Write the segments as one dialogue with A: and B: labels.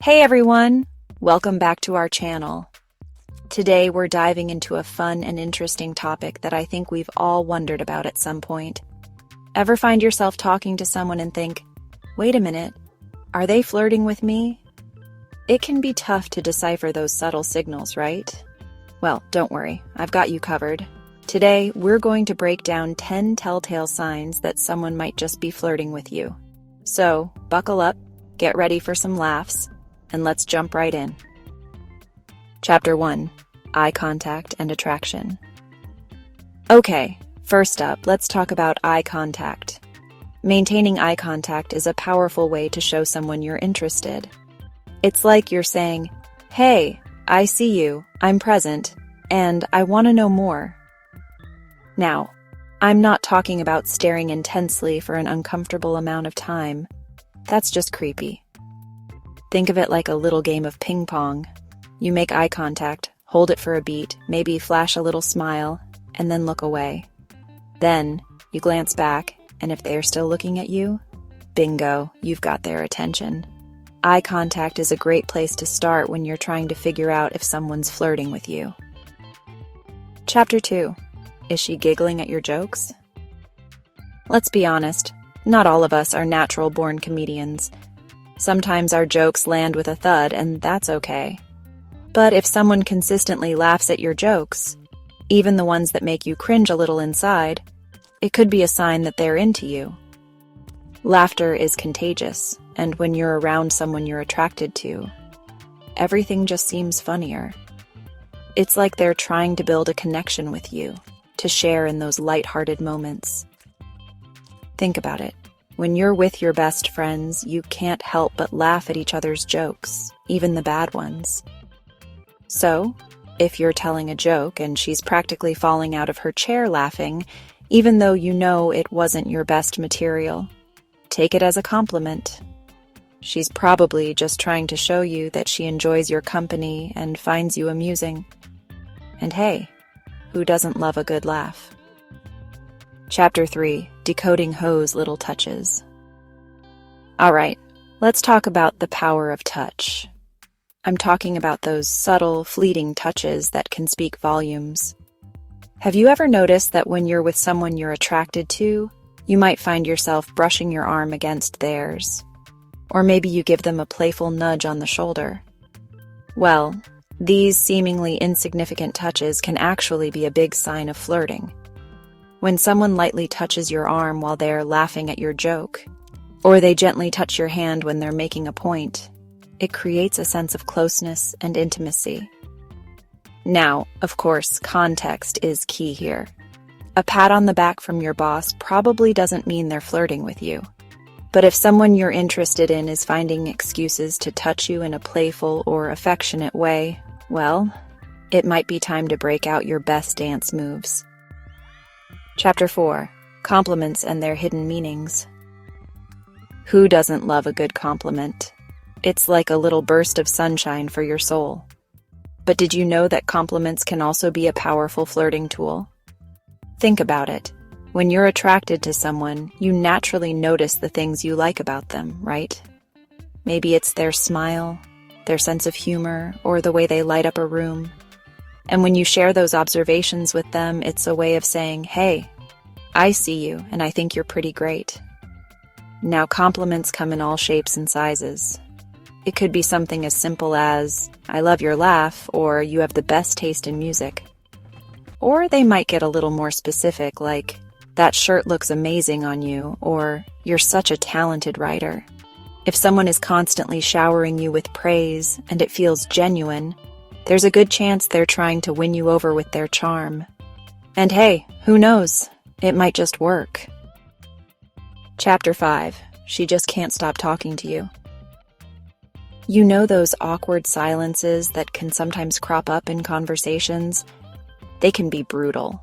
A: Hey everyone! Welcome back to our channel. Today we're diving into a fun and interesting topic that I think we've all wondered about at some point. Ever find yourself talking to someone and think, wait a minute, are they flirting with me? It can be tough to decipher those subtle signals, right? Well, don't worry, I've got you covered. Today we're going to break down 10 telltale signs that someone might just be flirting with you. So, buckle up, get ready for some laughs, and let's jump right in. Chapter 1. Eye contact and attraction. Okay, first up, let's talk about eye contact. Maintaining eye contact is a powerful way to show someone you're interested. It's like you're saying, hey, I see you, I'm present, and I want to know more. Now, I'm not talking about staring intensely for an uncomfortable amount of time. That's just creepy. Think of it like a little game of ping pong. You make eye contact, hold it for a beat, maybe flash a little smile, and then look away. Then, you glance back, and if they're still looking at you, bingo, you've got their attention. Eye contact is a great place to start when you're trying to figure out if someone's flirting with you. Chapter 2. Is she giggling at your jokes? Let's be honest, not all of us are natural-born comedians. Sometimes our jokes land with a thud, and that's okay. But if someone consistently laughs at your jokes, even the ones that make you cringe a little inside, it could be a sign that they're into you. Laughter is contagious, and when you're around someone you're attracted to, everything just seems funnier. It's like they're trying to build a connection with you, to share in those lighthearted moments. Think about it. When you're with your best friends, you can't help but laugh at each other's jokes, even the bad ones. So, if you're telling a joke and she's practically falling out of her chair laughing, even though you know it wasn't your best material, take it as a compliment. She's probably just trying to show you that she enjoys your company and finds you amusing. And hey, who doesn't love a good laugh? Chapter 3. Decoding hoes' little touches. Alright, let's talk about the power of touch. I'm talking about those subtle, fleeting touches that can speak volumes. Have you ever noticed that when you're with someone you're attracted to, you might find yourself brushing your arm against theirs? Or maybe you give them a playful nudge on the shoulder. Well, these seemingly insignificant touches can actually be a big sign of flirting. When someone lightly touches your arm while they're laughing at your joke, or they gently touch your hand when they're making a point, it creates a sense of closeness and intimacy. Now, of course, context is key here. A pat on the back from your boss probably doesn't mean they're flirting with you. But if someone you're interested in is finding excuses to touch you in a playful or affectionate way, well, it might be time to break out your best dance moves. Chapter 4. Compliments and their hidden meanings. Who doesn't love a good compliment? It's like a little burst of sunshine for your soul. But did you know that compliments can also be a powerful flirting tool? Think about it. When you're attracted to someone, you naturally notice the things you like about them, right? Maybe it's their smile, their sense of humor, or the way they light up a room. And when you share those observations with them, it's a way of saying, hey, I see you, and I think you're pretty great. Now, compliments come in all shapes and sizes. It could be something as simple as, I love your laugh, or you have the best taste in music. Or they might get a little more specific, like, that shirt looks amazing on you, or you're such a talented writer. If someone is constantly showering you with praise, and it feels genuine, there's a good chance they're trying to win you over with their charm. And hey, who knows? It might just work. Chapter 5. She just can't stop talking to you. You know those awkward silences that can sometimes crop up in conversations? They can be brutal.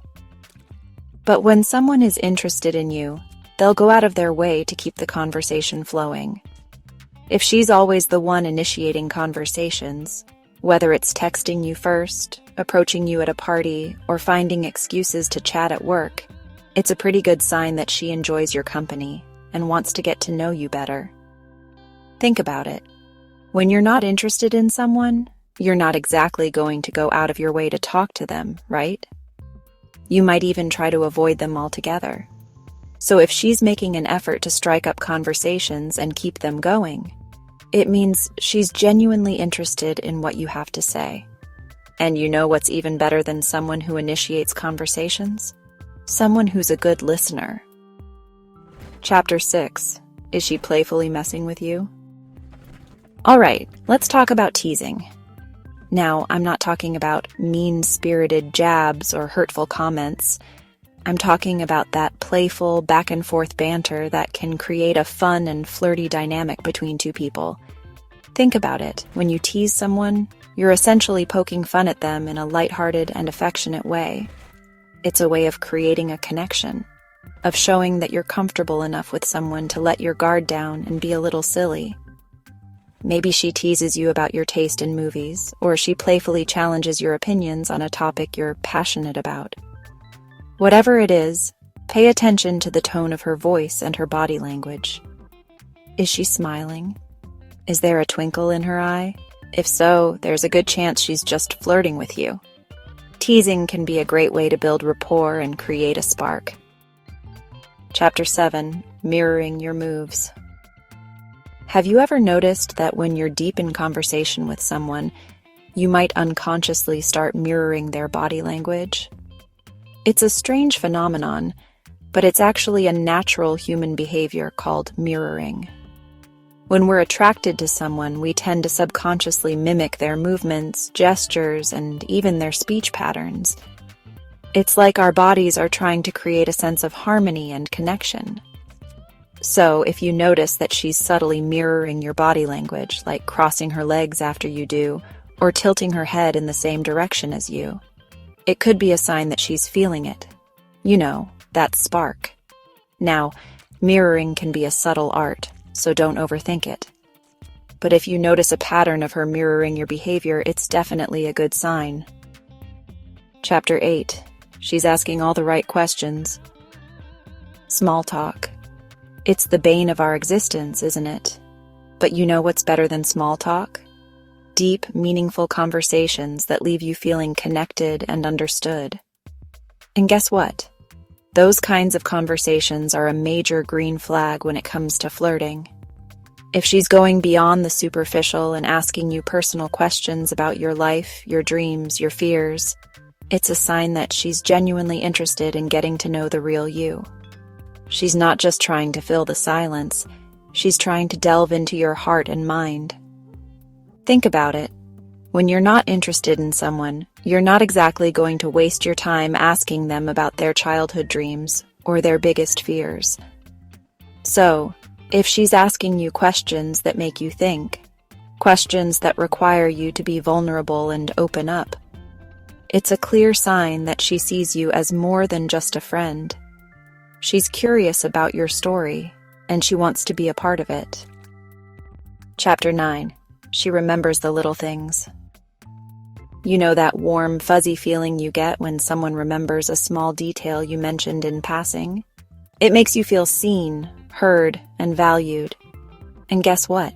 A: But when someone is interested in you, they'll go out of their way to keep the conversation flowing. If she's always the one initiating conversations, whether it's texting you first, approaching you at a party, or finding excuses to chat at work, it's a pretty good sign that she enjoys your company and wants to get to know you better. Think about it. When you're not interested in someone, you're not exactly going to go out of your way to talk to them, right? You might even try to avoid them altogether. So if she's making an effort to strike up conversations and keep them going, it means she's genuinely interested in what you have to say. And you know what's even better than someone who initiates conversations? Someone who's a good listener. Chapter 6. Is she playfully messing with you? Alright, let's talk about teasing. Now, I'm not talking about mean-spirited jabs or hurtful comments. I'm talking about that playful, back-and-forth banter that can create a fun and flirty dynamic between two people. Think about it. When you tease someone, you're essentially poking fun at them in a lighthearted and affectionate way. It's a way of creating a connection, of showing that you're comfortable enough with someone to let your guard down and be a little silly. Maybe she teases you about your taste in movies, or she playfully challenges your opinions on a topic you're passionate about. Whatever it is, pay attention to the tone of her voice and her body language. Is she smiling? Is there a twinkle in her eye? If so, there's a good chance she's just flirting with you. Teasing can be a great way to build rapport and create a spark. Chapter 7. Mirroring your moves. Have you ever noticed that when you're deep in conversation with someone, you might unconsciously start mirroring their body language? It's a strange phenomenon, but it's actually a natural human behavior called mirroring. When we're attracted to someone, we tend to subconsciously mimic their movements, gestures, and even their speech patterns. It's like our bodies are trying to create a sense of harmony and connection. So, if you notice that she's subtly mirroring your body language, like crossing her legs after you do, or tilting her head in the same direction as you, it could be a sign that she's feeling it. You know, that spark. Now, mirroring can be a subtle art, so don't overthink it. But if you notice a pattern of her mirroring your behavior, it's definitely a good sign. Chapter 8. She's asking all the right questions. Small talk. It's the bane of our existence, isn't it? But you know what's better than small talk? Deep, meaningful conversations that leave you feeling connected and understood. And guess what? Those kinds of conversations are a major green flag when it comes to flirting. If she's going beyond the superficial and asking you personal questions about your life, your dreams, your fears, it's a sign that she's genuinely interested in getting to know the real you. She's not just trying to fill the silence, she's trying to delve into your heart and mind. Think about it. When you're not interested in someone, you're not exactly going to waste your time asking them about their childhood dreams or their biggest fears. So, if she's asking you questions that make you think, questions that require you to be vulnerable and open up, it's a clear sign that she sees you as more than just a friend. She's curious about your story, and she wants to be a part of it. Chapter 9. She remembers the little things. You know that warm, fuzzy feeling you get when someone remembers a small detail you mentioned in passing? It makes you feel seen, heard, and valued. And guess what?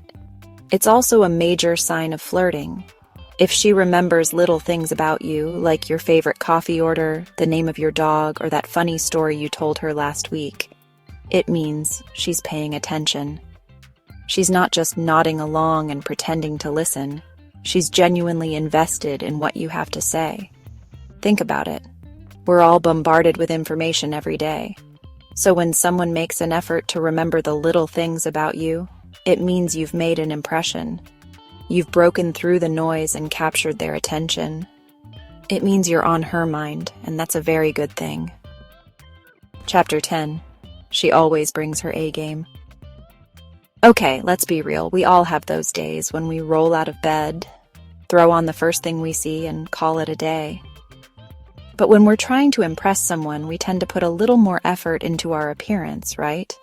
A: It's also a major sign of flirting. If she remembers little things about you, like your favorite coffee order, the name of your dog, or that funny story you told her last week, it means she's paying attention. She's not just nodding along and pretending to listen. She's genuinely invested in what you have to say. Think about it. We're all bombarded with information every day. So when someone makes an effort to remember the little things about you, it means you've made an impression. You've broken through the noise and captured their attention. It means you're on her mind, and that's a very good thing. Chapter 10. She always brings her A game. Okay, let's be real. We all have those days when we roll out of bed, throw on the first thing we see, and call it a day. But when we're trying to impress someone, we tend to put a little more effort into our appearance, right?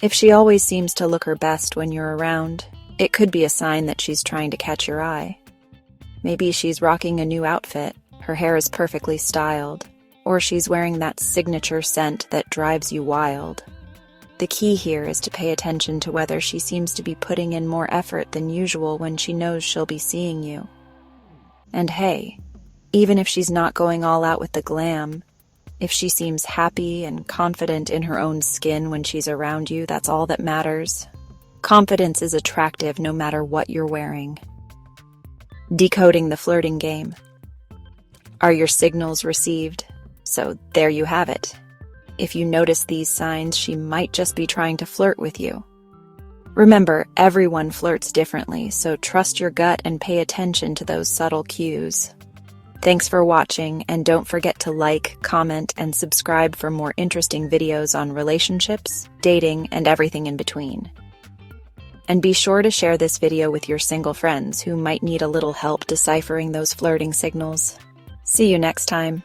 A: If she always seems to look her best when you're around, it could be a sign that she's trying to catch your eye. Maybe she's rocking a new outfit, her hair is perfectly styled, or she's wearing that signature scent that drives you wild. The key here is to pay attention to whether she seems to be putting in more effort than usual when she knows she'll be seeing you. And hey, even if she's not going all out with the glam, if she seems happy and confident in her own skin when she's around you, that's all that matters. Confidence is attractive no matter what you're wearing. Decoding the flirting game. Are your signals received? So there you have it. If you notice these signs, she might just be trying to flirt with you. Remember, everyone flirts differently, so trust your gut and pay attention to those subtle cues. Thanks for watching, and don't forget to like, comment, and subscribe for more interesting videos on relationships, dating, and everything in between. And be sure to share this video with your single friends who might need a little help deciphering those flirting signals. See you next time.